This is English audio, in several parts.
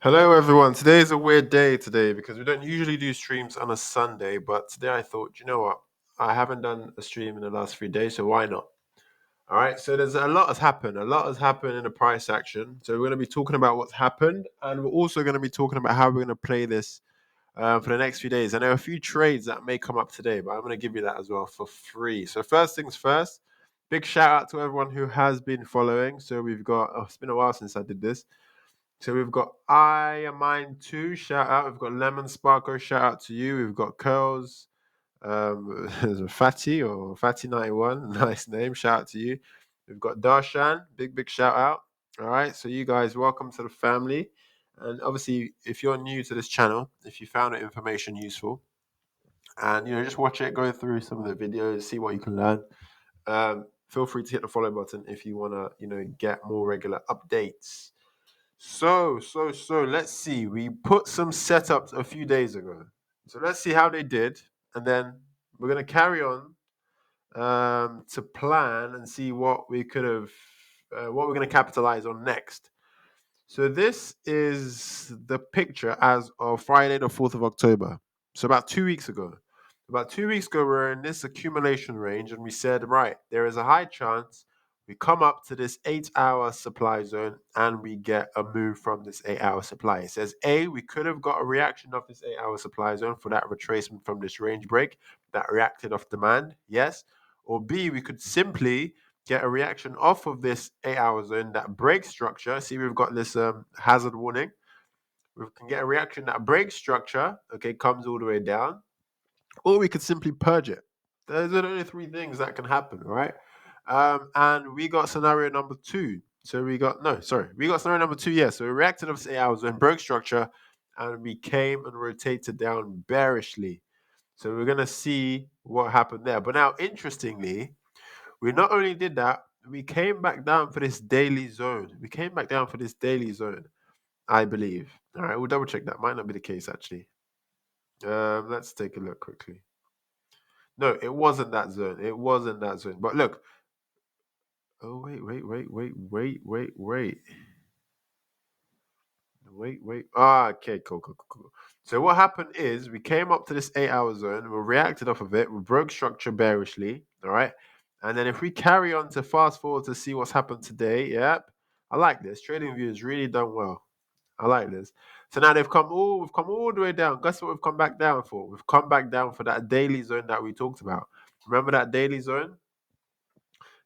Hello everyone. Today is a weird day today because we don't usually do streams on a Sunday, but today I thought, you know what? I haven't done a stream in the last 3 days, so why not? All right. So there's a lot has happened. A lot has happened in the price action. So we're going to be talking about what's happened, and we're also going to be talking about how we're going to play this for the next few days. And there are a few trades that may come up today, but I'm going to give you that as well for free. So first things first, big shout out to everyone who has been following. So we've got. Oh, it's been a while since I did this. So we've got I Am Mine 2, shout out. We've got Lemon Sparkle, shout out to you. We've got Curls, Fatty or Fatty91, nice name, shout out to you. We've got Darshan, big shout out. All right, so you guys, welcome to the family. And obviously, if you're new to this channel, if you found the information useful, and just watch it, go through some of the videos, see what you can learn. Feel free to hit the follow button if you wanna, get more regular updates. So, let's see. We put some setups a few days ago. So let's see how they did. And then we're going to carry on to plan and see what we could have, what we're going to capitalize on next. So this is the picture as of Friday, the 4th of October. So about 2 weeks ago. About 2 weeks ago, we're in this accumulation range, and we said, right, there is a high chance we come up to this 8-hour supply zone and we get a move from this 8-hour supply. It says, A, we could have got a reaction of this 8-hour supply zone for that retracement from this range break that reacted off demand, yes. Or B, we could simply get a reaction off of this 8-hour zone that breaks structure. See, we've got this hazard warning. We can get a reaction that breaks structure, okay, comes all the way down, or we could simply purge it. Those are the only three things that can happen, right? And we got scenario number two. So we got scenario number two. Yeah, so we reacted off this 8-hour zone, broke structure, and we came and rotated down bearishly. So we're gonna see what happened there. But now, interestingly, we not only did that, we came back down for this daily zone. I believe. All right, we'll double check that. Might not be the case, actually. Let's take a look quickly. No, it wasn't that zone. But look. Oh, wait. Ah, okay, cool. So what happened is we came up to this 8-hour zone, we reacted off of it, we broke structure bearishly, all right? And then if we carry on to fast forward to see what's happened today, yep, I like this. Trading View has really done well. I like this. So now we've come all the way down. Guess what we've come back down for? We've come back down for that daily zone that we talked about. Remember that daily zone?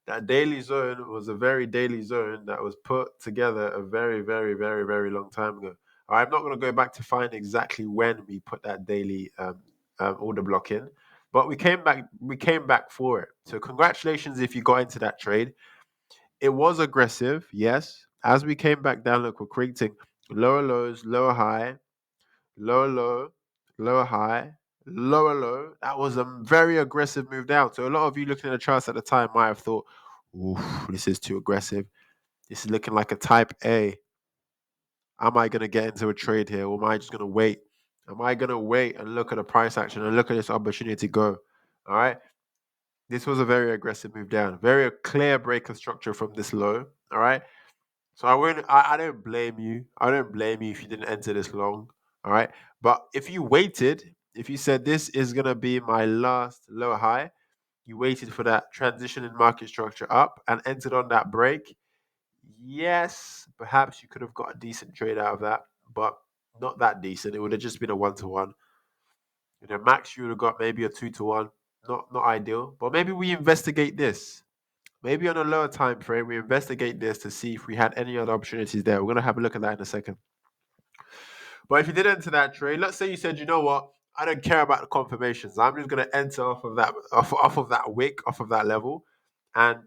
That daily zone was a very daily zone that was put together a very, very, very, very long time ago. I'm not going to go back to find exactly when we put that daily order block in, but we came back. We came back for it. So congratulations if you got into that trade. It was aggressive, yes. As we came back down, look, we're creating lower lows, lower high, lower low, lower high, lower low. That was a very aggressive move down. So a lot of you looking at the charts at the time might have thought, oof, this is too aggressive. This is looking like a type A. Am I going to get into a trade here, or am I just going to wait? Am I going to wait and look at the price action and look at this opportunity go? All right. This was a very aggressive move down, very clear break of structure from this low. All right. So I don't blame you. I don't blame you if you didn't enter this long. All right. But if you waited, if you said this is gonna be my last lower high, you waited for that transition in market structure up and entered on that break. Yes, perhaps you could have got a decent trade out of that, but not that decent. It would have just been a 1-to-1. Max you would have got maybe a 2-to-1. Not ideal. But maybe we investigate this. Maybe on a lower time frame, we investigate this to see if we had any other opportunities there. We're going to have a look at that in a second. But if you did enter that trade, let's say you said, you know what, I don't care about the confirmations. I'm just going to enter off of that wick, off of that level, and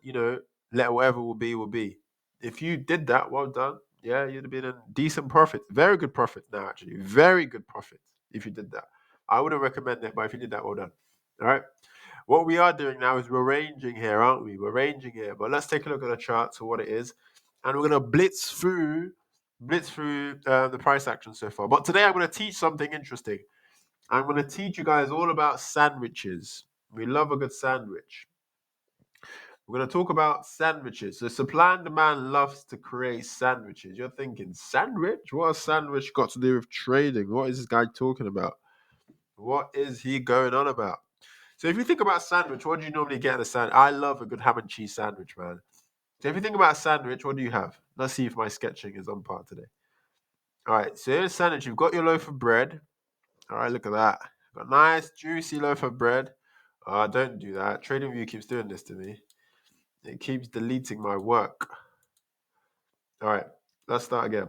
let whatever will be will be. If you did that, well done. Yeah, you'd have been in decent profit, very good profit now. Actually, very good profit if you did that. I wouldn't recommend it, but if you did that, well done. All right. What we are doing now is we're ranging here, aren't we? We're ranging here. But let's take a look at the chart to what it is. And we're going to blitz through the price action so far. But today I'm going to teach something interesting. I'm going to teach you guys all about sandwiches. We love a good sandwich. We're going to talk about sandwiches. So supply and demand loves to create sandwiches. You're thinking, sandwich? What has sandwich got to do with trading? What is this guy talking about? What is he going on about? So if you think about sandwich, what do you normally get in a sandwich? I love a good ham and cheese sandwich, man. So if you think about sandwich, what do you have? Let's see if my sketching is on par today. All right, so here's sandwich. You've got your loaf of bread. All right, look at that. Got a nice, juicy loaf of bread. Don't do that. TradingView keeps doing this to me. It keeps deleting my work. All right, let's start again.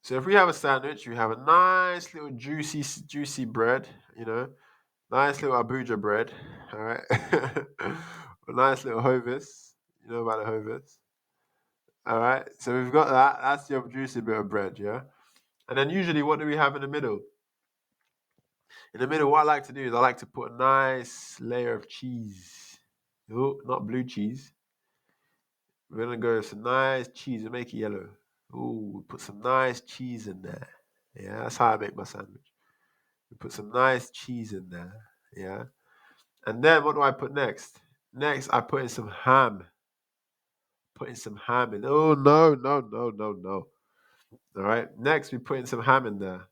So if we have a sandwich, we have a nice little juicy bread, nice little Abuja bread. All right, a nice little hovis. You know about the hovis. All right, so we've got that. That's your juicy bit of bread, yeah. And then usually, what do we have in the middle? In the middle, what I like to do is I like to put a nice layer of cheese. Oh, not blue cheese. We're gonna go with some nice cheese and make it yellow. Ooh, put some nice cheese in there. Yeah, that's how I make my sandwich. We put some nice cheese in there. Yeah. And then what do I put next? Next, I put in some ham. Put in some ham in. Oh no, no, no, no, no. All right. Next, we put in some ham in there.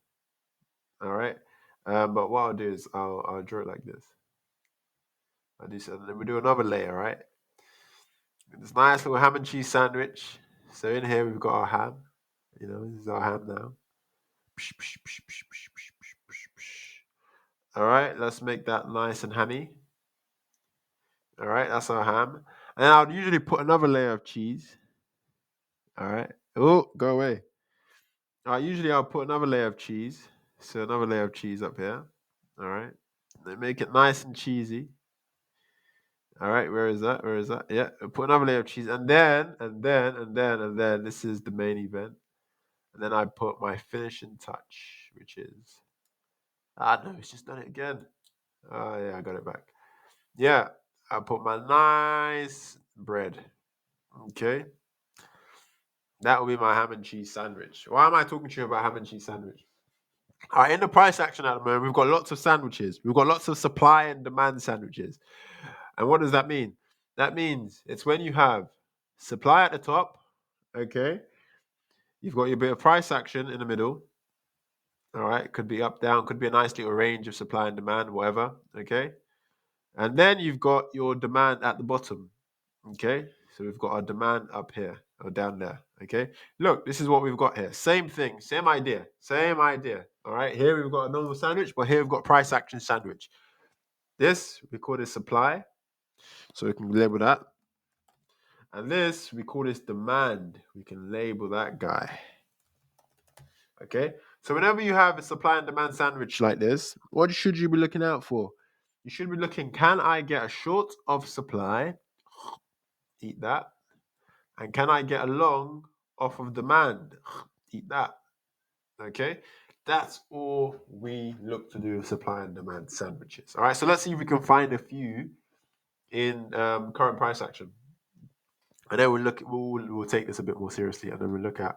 All right. But what I'll do is I'll draw it like this. I do so. Then we do another layer, right? This nice little ham and cheese sandwich. So in here we've got our ham. This is our ham now. All right, let's make that nice and hammy. All right, that's our ham. And I'll usually put another layer of cheese. All right. Oh, go away. All right, usually I'll put another layer of cheese. So another layer of cheese up here. All right. They make it nice and cheesy. All right, where is that? Where is that? Yeah, put another layer of cheese. And then, this is the main event. And then I put my finishing touch, which is, no, it's just done it again. Oh, yeah, I got it back. Yeah, I put my nice bread. Okay. That will be my ham and cheese sandwich. Why am I talking to you about ham and cheese sandwich? All right, in the price action at the moment, we've got lots of sandwiches. We've got lots of supply and demand sandwiches. And what does that mean? That means it's when you have supply at the top, okay? You've got your bit of price action in the middle. All right, could be up, down, could be a nice little range of supply and demand, whatever, okay? And then you've got your demand at the bottom, okay? So we've got our demand up here or down there, okay? Look, this is what we've got here. Same thing, same idea, all right? Here we've got a normal sandwich, but here we've got price action sandwich. This, we call this supply, so we can label that. And this, we call this demand. We can label that guy. Okay? So whenever you have a supply and demand sandwich like this, what should you be looking out for? You should be looking, can I get a short of supply? Eat that. And can I get a long off of demand? Eat that. Okay? That's all we look to do with supply and demand sandwiches. All right, so let's see if we can find a few in current price action. And then we'll take this a bit more seriously, and then we'll look at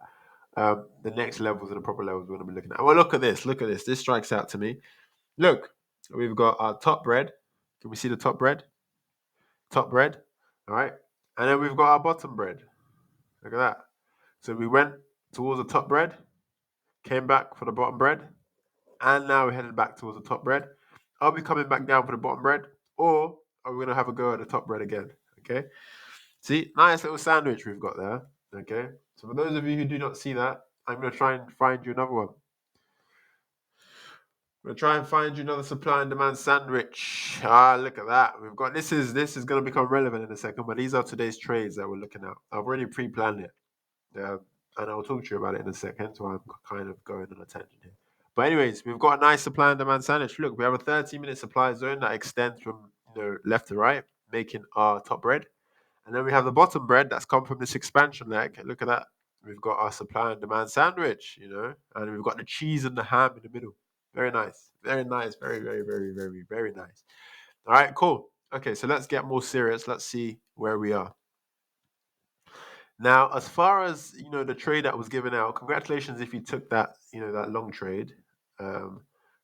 the next levels and the proper levels we're going to be looking at. Well, look at this. This strikes out to me. Look, we've got our top bread. Can we see the top bread? Top bread. All right. And then we've got our bottom bread. Look at that. So we went towards the top bread, came back for the bottom bread, and now we're headed back towards the top bread. Are we coming back down for the bottom bread, or are we going to have a go at the top bread again? Okay. See, nice little sandwich we've got there. Okay. So for those of you who do not see that, I'm going to try and find you another one. I'm going to try and find you another supply and demand sandwich. Look at that. We've got this is going to become relevant in a second, but these are today's trades that we're looking at. I've already pre-planned it. And I'll talk to you about it in a second, so I'm kind of going on a tangent here. But anyways, we've got a nice supply and demand sandwich. Look, we have a 30-minute supply zone that extends from left to right, making our top bread. And then we have the bottom bread that's come from this expansion leg. Look at that. We've got our supply and demand sandwich, and we've got the cheese and the ham in the middle. Very nice. Very nice. Very, very, very, very, very nice. All right, cool. Okay, so let's get more serious. Let's see where we are. Now, as far as the trade that was given out, congratulations if you took that, that long trade.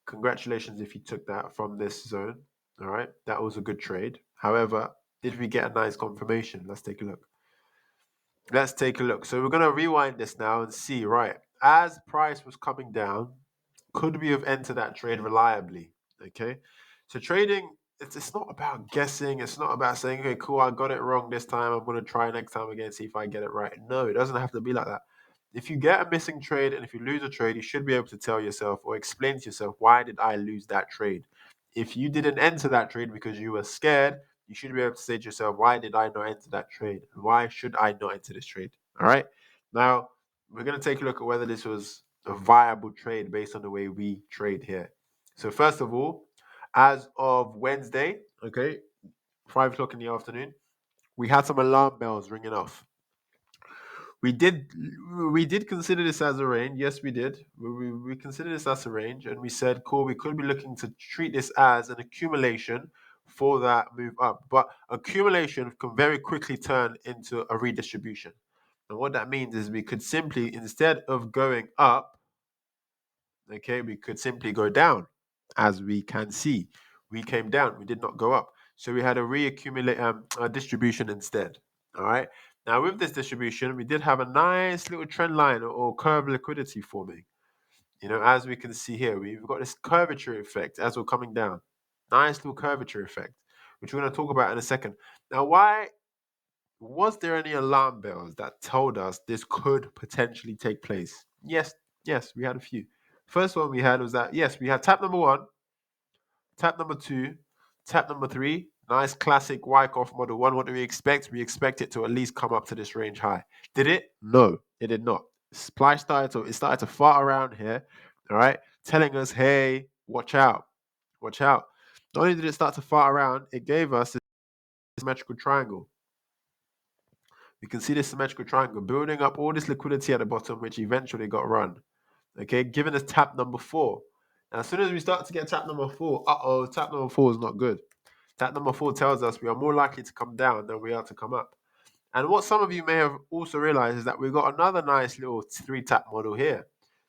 Congratulations if you took that from this zone. All right, that was a good trade. However, Did we get a nice confirmation? Let's take a look. Let's take a look. So we're going to rewind this now and see, right, as price was coming down, could we have entered that trade reliably? Okay. So trading, it's not about guessing. It's not about saying, okay, cool, I got it wrong this time. I'm going to try next time again, see if I get it right. No, it doesn't have to be like that. If you get a missing trade and if you lose a trade, you should be able to tell yourself or explain to yourself, why did I lose that trade? If you didn't enter that trade because you were scared, you should be able to say to yourself, why did I not enter that trade? Why should I not enter this trade? All right. Now, we're going to take a look at whether this was a viable trade based on the way we trade here. So, first of all, as of Wednesday, okay, 5 o'clock in the afternoon, we had some alarm bells ringing off. We did consider this as a range. Yes, we did. We considered this as a range, and we said, cool, we could be looking to treat this as an accumulation for that move up. But accumulation can very quickly turn into a redistribution. And what that means is we could simply, instead of going up, okay, we could simply go down. As we can see, we came down. We did not go up. So we had a a distribution instead. All right. Now with this distribution, we did have a nice little trend line or curve liquidity forming. As we can see here, we've got this curvature effect as we're coming down. Nice little curvature effect, which we're going to talk about in a second. Now, why was there any alarm bells that told us this could potentially take place? Yes, we had a few. First one we had was that, yes, we had tap number one, tap number two, tap number three. Nice classic Wyckoff model one. What do we expect? We expect it to at least come up to this range high. Did it? No, it did not. Supply it started to fart around here, all right, telling us, hey, watch out, watch out. Not only did it start to fart around, it gave us this symmetrical triangle. You can see this symmetrical triangle building up all this liquidity at the bottom, which eventually got run. Okay, giving us tap number four. Now, as soon as we start to get tap number four, tap number four is not good. Tap number four tells us we are more likely to come down than we are to come up. And what some of you may have also realized is that we've got another nice little 3-tap model here.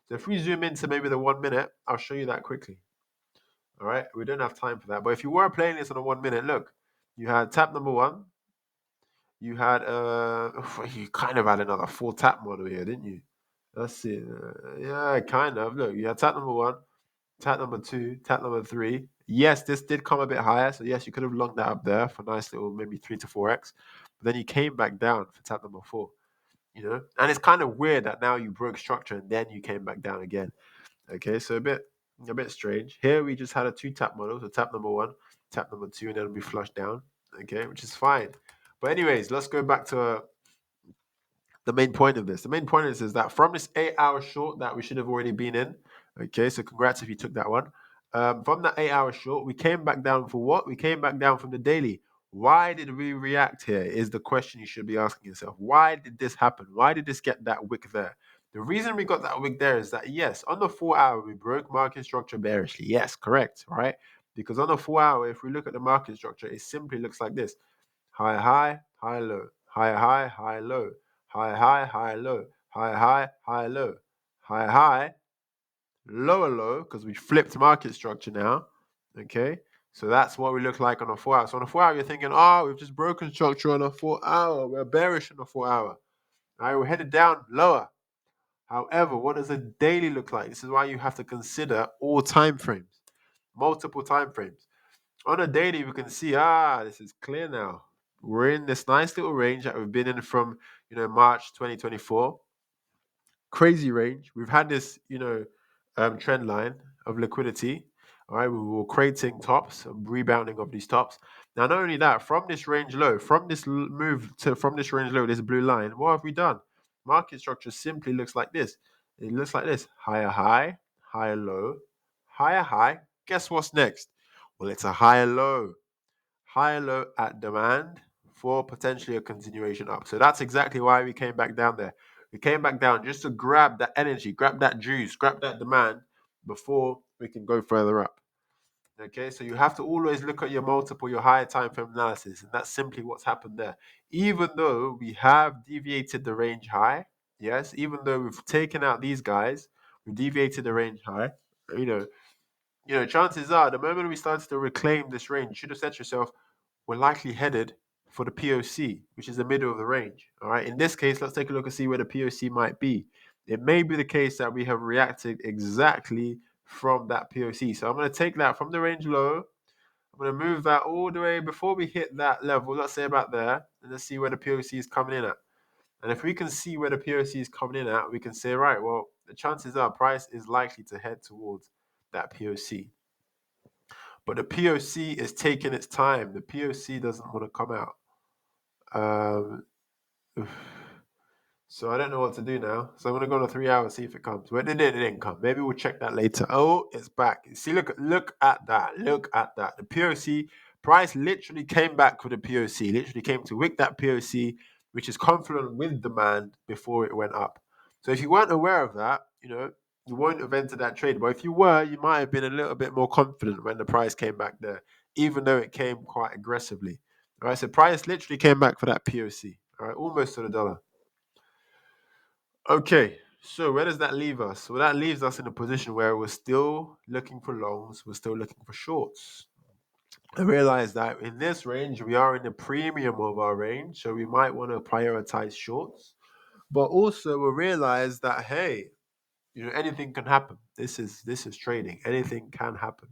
So if we zoom into maybe the 1 minute, I'll show you that quickly. All right, we don't have time for that. But if you were playing this on a 1 minute, look, you had tap number one, you had you kind of had another 4-tap model here, didn't you? Let's see. Yeah, kind of. Look, you had tap number one, tap number two, tap number three. Yes, this did come a bit higher. So yes, you could have longed that up there for nice little maybe 3 to 4x. But then you came back down for tap number four. And it's kind of weird that now you broke structure and then you came back down again. Okay, so a bit strange. Here we just had a 2-tap model. So tap number one, tap number two, and then we flush down. Okay, which is fine. But anyways, let's go back to the main point of this. The main point is that from this 8-hour short that we should have already been in, okay, so congrats if you took that one. From that 8-hour short, we came back down for what? We came back down from the daily. Why did we react here is the question you should be asking yourself. Why did this happen? Why did this get that wick there? The reason we got that wick there is that, yes, on the 4-hour, we broke market structure bearishly. Yes, correct, right? Because on the 4-hour, if we look at the market structure, it simply looks like this. High, low, high, low, high, low, high, low, high, lower, low, because we flipped market structure now. Okay, so that's what we look like on a 4-hour. So on a 4-hour, you're thinking, oh, we've just broken structure on a 4-hour. We're bearish on a 4-hour. All right, we're headed down lower. However, what does a daily look like? This is why you have to consider all time frames, multiple time frames. On a daily, we can see, this is clear now. We're in this nice little range that we've been in from, March 2024. Crazy range. We've had this, trend line of liquidity. All right, we were creating tops, rebounding of these tops. Now, not only that, from this range low, from this range low, this blue line, what have we done? Market structure simply looks like this. It looks like this: higher high, higher low, higher high. Guess what's next? Well, it's a higher low at demand for potentially a continuation up. So that's exactly why we came back down there. We came back down just to grab that energy, grab that juice, grab that demand before we can go further up. Okay, so you have to always look at your multiple, your higher time frame analysis, and that's simply what's happened there. Even though we have deviated the range high, yes, even though we've taken out these guys, we've deviated the range high, chances are the moment we started to reclaim this range, you should have said to yourself, we're likely headed for the POC, which is the middle of the range. All right. In this case, let's take a look and see where the POC might be. It may be the case that we have reacted exactly from that POC. So I'm going to take that from the range low. I'm going to move that all the way before we hit that level, let's say about there, and let's see where the POC is coming in at. And if we can see where the POC is coming in at, we can say, right, well, the chances are price is likely to head towards that POC. But the POC is taking its time. The POC doesn't want to come out. Um, So I don't know what to do now. So I'm gonna go on a 3 hour, see if it comes. Well, it didn't come. Maybe we'll check that later. Oh, it's back. See, look at that. Look at that. The POC price literally came back with the POC. Literally came to wick that POC, which is confluent with demand before it went up. So if you weren't aware of that, you wouldn't have entered that trade. But if you were, you might have been a little bit more confident when the price came back there, even though it came quite aggressively. All right, so price literally came back for that POC. All right, almost to the dollar. Okay, so where does that leave us? Well, that leaves us in a position where we're still looking for longs, we're still looking for shorts. I realize that in this range, we are in the premium of our range, so we might want to prioritize shorts. But also, we realize that hey, anything can happen. This is trading. Anything can happen.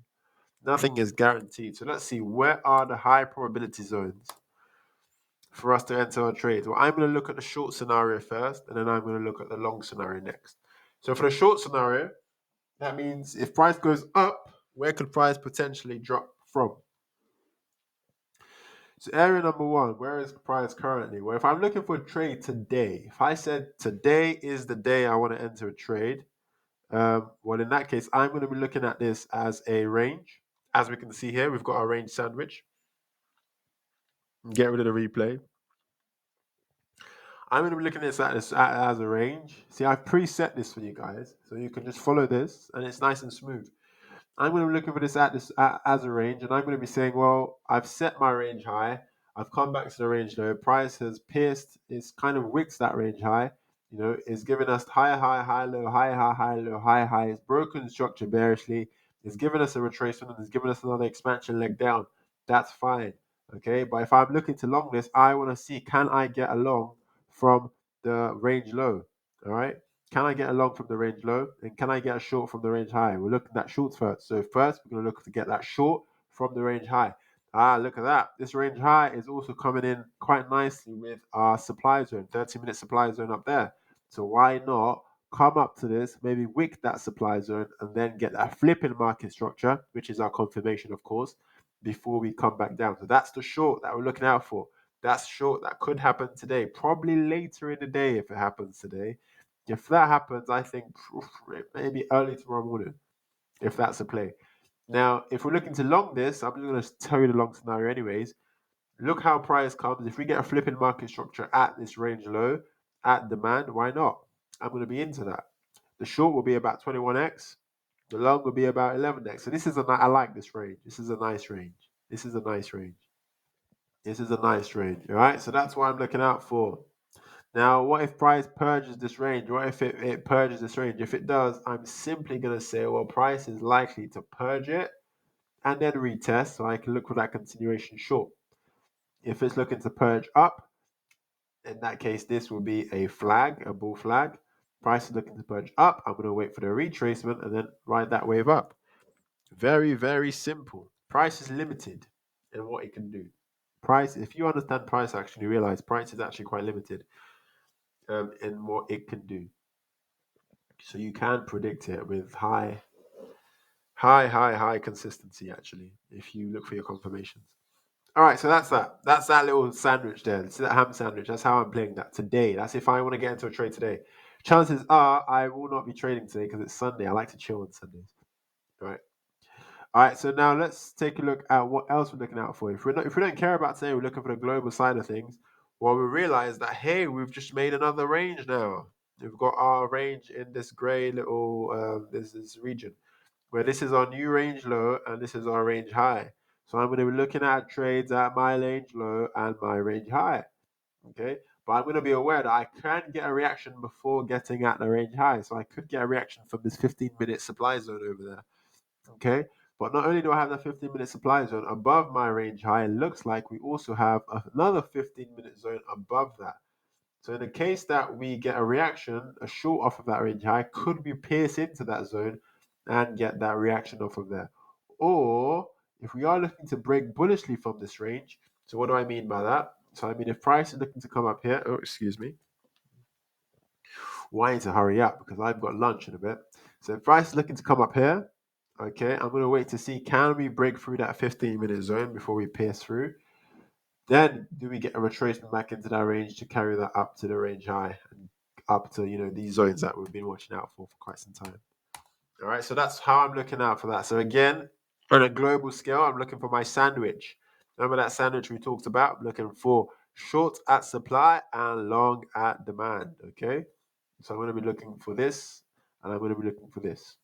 Nothing is guaranteed. So let's see, where are the high probability zones for us to enter our trades? Well, I'm going to look at the short scenario first, and then I'm going to look at the long scenario next. So for the short scenario, that means if price goes up, where could price potentially drop from? So area number one, where is price currently? Well, if I'm looking for a trade today, if I said today is the day I want to enter a trade, well, in that case, I'm going to be looking at this as a range. As we can see here, we've got our range sandwich. Get rid of the replay. I'm going to be looking at this as a range. See, I've preset this for you guys, so you can just follow this, and it's nice and smooth. I'm going to be looking for this as a range, and I'm going to be saying, well, I've set my range high. I've come back to the range low. Price has pierced, it's kind of wicked that range high. It's given us high, high, high, low, high, high, high, low, high, high. It's broken structure bearishly. It's given us a retracement, and it's given us another expansion leg down. That's fine. Okay, but if I'm looking to long this, I want to see, can I get a long from the range low? All right. Can I get a long from the range low? And can I get a short from the range high? We're looking at shorts first. So first, we're going to look to get that short from the range high. Look at that. This range high is also coming in quite nicely with our supply zone, 30-minute supply zone up there. So why not come up to this, maybe wick that supply zone, and then get that flipping market structure, which is our confirmation, of course, before we come back down. So that's the short that we're looking out for. That's short. That could happen today, probably later in the day if it happens today. If that happens, I think maybe early tomorrow morning, if that's a play. Now, if we're looking to long this, I'm just going to tell you the long scenario anyways. Look how price comes. If we get a flipping market structure at this range low, at demand, why not? I'm going to be into that. The short will be about 21x. The long will be about 11x. So I like this range. This is a nice range. This is a nice range. This is a nice range. All right. So that's what I'm looking out for. Now, what if price purges this range? What if it purges this range? If it does, I'm simply going to say, well, price is likely to purge it and then retest, so I can look for that continuation short. If it's looking to purge up, in that case, this will be a flag, a bull flag. Price is looking to purge up. I'm going to wait for the retracement and then ride that wave up. Very, very simple. Price is limited in what it can do. Price, if you understand price action, you realize price is actually quite limited in what it can do. So you can predict it with high consistency, actually, if you look for your confirmations. All right, so that's that. That's that little sandwich there. It's that ham sandwich. That's how I'm playing that today. That's if I want to get into a trade today. Chances are I will not be trading today because it's Sunday. I like to chill on Sundays. All right. All right, so now let's take a look at what else we're looking out for. If we don't care about today, we're looking for the global side of things. Well, we realize that hey, we've just made another range now. We've got our range in this grey little this region, where this is our new range low and this is our range high. So I'm going to be looking at trades at my range low and my range high. Okay, but I'm going to be aware that I can get a reaction before getting at the range high. So I could get a reaction from this 15-minute supply zone over there. Okay, But not only do I have that 15-minute supply zone above my range high, it looks like we also have another 15-minute zone above that. So in the case that we get a reaction, a short off of that range high, could we pierce into that zone and get that reaction off of there? Or if we are looking to break bullishly from this range, so what do I mean by that? So I mean if price is looking to come up here, oh excuse me, well, I need to hurry up because I've got lunch in a bit. So if price is looking to come up here, okay, I'm going to wait to see can we break through that 15-minute zone before we pierce through. Then do we get a retracement back into that range to carry that up to the range high and up to these zones that we've been watching out for quite some time. All right, so that's how I'm looking out for that. So again, on a global scale, I'm looking for my sandwich. Remember that sandwich we talked about? I'm looking for short at supply and long at demand. Okay, so I'm going to be looking for this, and I'm going to be looking for this.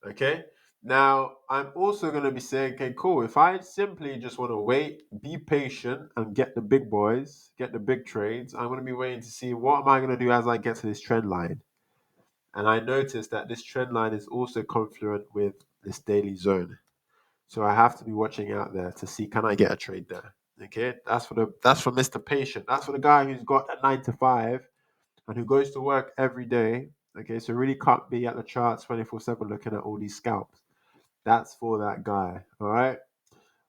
Okay. Now, I'm also going to be saying, okay, cool. If I simply just want to wait, be patient, and get the big boys, get the big trades, I'm going to be waiting to see what am I going to do as I get to this trend line. And I noticed that this trend line is also confluent with this daily zone. So I have to be watching out there to see can I get a trade there. Okay, that's for Mr. Patient. That's for the guy who's got a 9 to 5 and who goes to work every day. Okay, so really can't be at the charts 24/7 looking at all these scalps. That's for that guy. All right.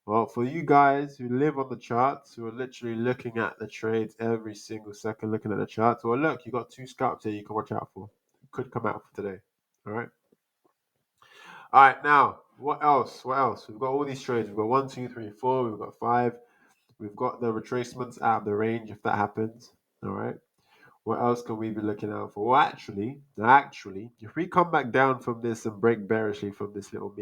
Well, for you guys who live on the charts, who are literally looking at the trades every single second, looking at the charts, well, look, you got 2 scalps here you can watch out for. It could come out for today. All right. All right. Now, what else? What else? We've got all these trades. We've got 1, 2, 3, 4. We've got 5. We've got the retracements out of the range if that happens. All right. What else can we be looking out for? Well, actually, if we come back down from this and break bearishly from this little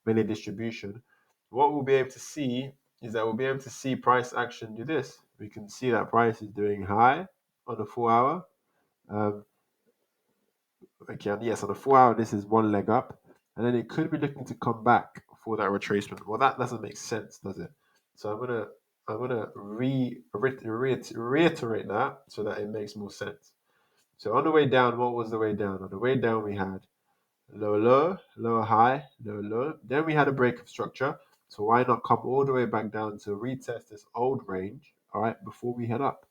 mini distribution, what we'll be able to see is that we'll be able to see price action do this. We can see that price is doing high on the 4 hour. Um, okay, and yes, on the 4 hour, this is one leg up, and then it could be looking to come back for that retracement. Well, that doesn't make sense, does it? So I'm gonna reiterate that so that it makes more sense. So on the way down, what was the way down? On the way down, we had low, low, lower, high, low, low. Then we had a break of structure. So why not come all the way back down to retest this old range, all right, before we head up?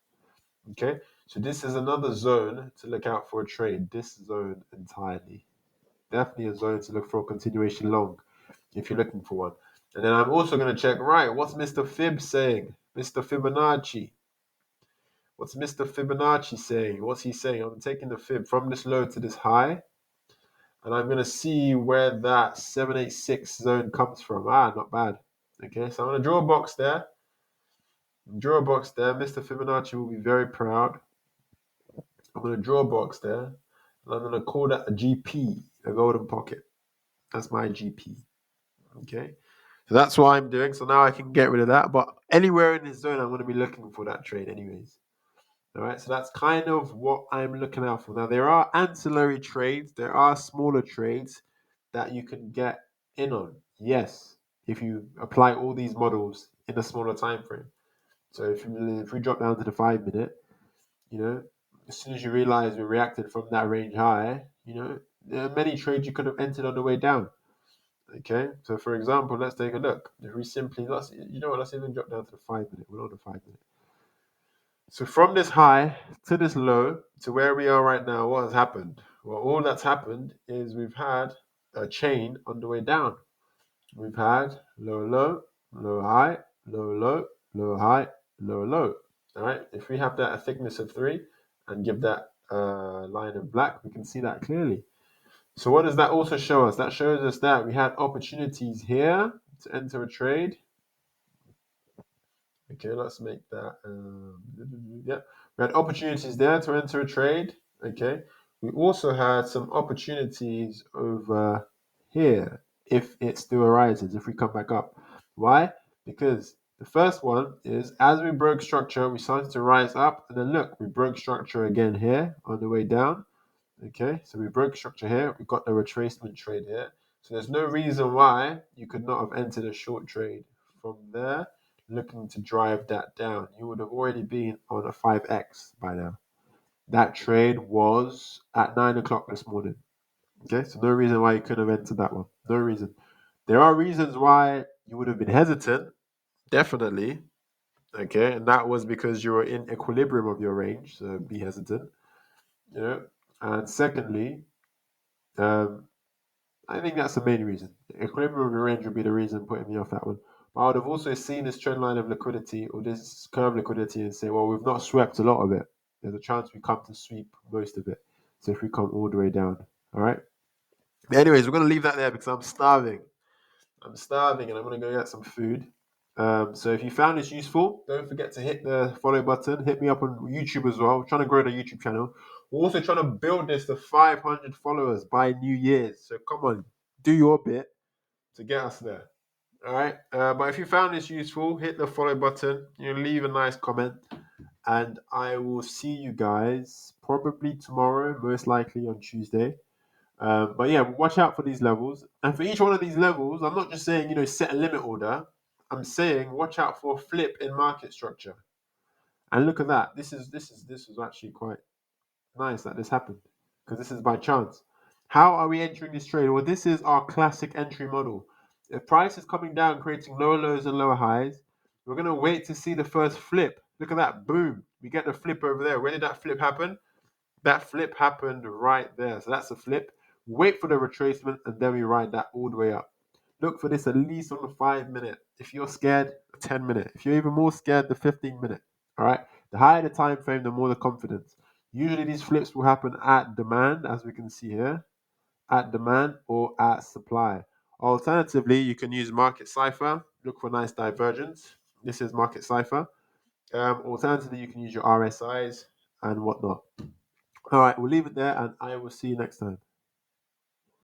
Okay, so this is another zone to look out for a trade. This zone entirely. Definitely a zone to look for a continuation long if you're looking for one. And then I'm also going to check, right, what's Mr. Fib saying? Mr. Fibonacci. What's Mr. Fibonacci saying? What's he saying? I'm taking the fib from this low to this high, and I'm going to see where that 786 zone comes from. Not bad. Okay, so I'm going to draw a box there. Draw a box there. Mr. Fibonacci will be very proud. I'm going to draw a box there, and I'm going to call that a GP, a golden pocket. That's my GP. Okay, so that's what I'm doing. So now I can get rid of that. But anywhere in this zone, I'm going to be looking for that trade anyways. All right, so that's kind of what I'm looking out for. Now, there are ancillary trades, there are smaller trades that you can get in on. Yes, if you apply all these models in a smaller time frame. So if we drop down to the 5 minute, as soon as you realize we reacted from that range high, there are many trades you could have entered on the way down. Okay, so for example, let's take a look. If we simply, let's even drop down to the 5 minute. We're on the 5 minute. So from this high to this low to where we are right now, what has happened? Well, all that's happened is we've had a chain on the way down. We've had low, low, low, high, low, low, low, high, low, low. All right. If we have that a thickness of 3 and give that line in black, we can see that clearly. So what does that also show us? That shows us that we had opportunities here to enter a trade. Okay, let's make that. Yeah, we had opportunities there to enter a trade. Okay, we also had some opportunities over here if it still arises, if we come back up. Why? Because the first one is as we broke structure, we started to rise up, and then look, we broke structure again here on the way down. Okay, so we broke structure here, we got the retracement trade here. So there's no reason why you could not have entered a short trade from there looking to drive that down. You would have already been on a 5x by now. That trade was at 9 o'clock this morning. Okay, so no reason why you couldn't have entered that one. No reason. There are reasons why you would have been hesitant, definitely. Okay, and that was because you were in equilibrium of your range, so be hesitant. Yeah. And secondly, um, I think that's the main reason. Equilibrium of your range would be the reason putting me off that one. But I would have also seen this trend line of liquidity or this curve liquidity and say, well, we've not swept a lot of it. There's a chance we come to sweep most of it. So if we come all the way down, all right. But anyways, we're gonna leave that there because I'm starving. I'm starving and I'm gonna go get some food. So if you found this useful, don't forget to hit the follow button. Hit me up on YouTube as well. We're trying to grow the YouTube channel. We're also trying to build this to 500 followers by New Year's. So come on, do your bit to get us there. All right. But if you found this useful, hit the follow button. Leave a nice comment, and I will see you guys probably tomorrow, most likely on Tuesday. But yeah, watch out for these levels. And for each one of these levels, I'm not just saying, set a limit order. I'm saying watch out for a flip in market structure. And look at that. This was actually quite nice that this happened. Because this is by chance. How are we entering this trade? Well, this is our classic entry model. If price is coming down, creating lower lows and lower highs, we're gonna wait to see the first flip. Look at that. Boom. We get the flip over there. Where did that flip happen? That flip happened right there. So that's a flip. Wait for the retracement and then we ride that all the way up. Look for this at least on the 5 minute. If you're scared, 10 minute. If you're even more scared, the 15 minute. All right. The higher the time frame, the more the confidence. Usually these flips will happen at demand, as we can see here, at demand or at supply. Alternatively, you can use market cipher. Look for nice divergence. This is market cipher. Alternatively, you can use your RSIs and whatnot. All right, we'll leave it there and I will see you next time.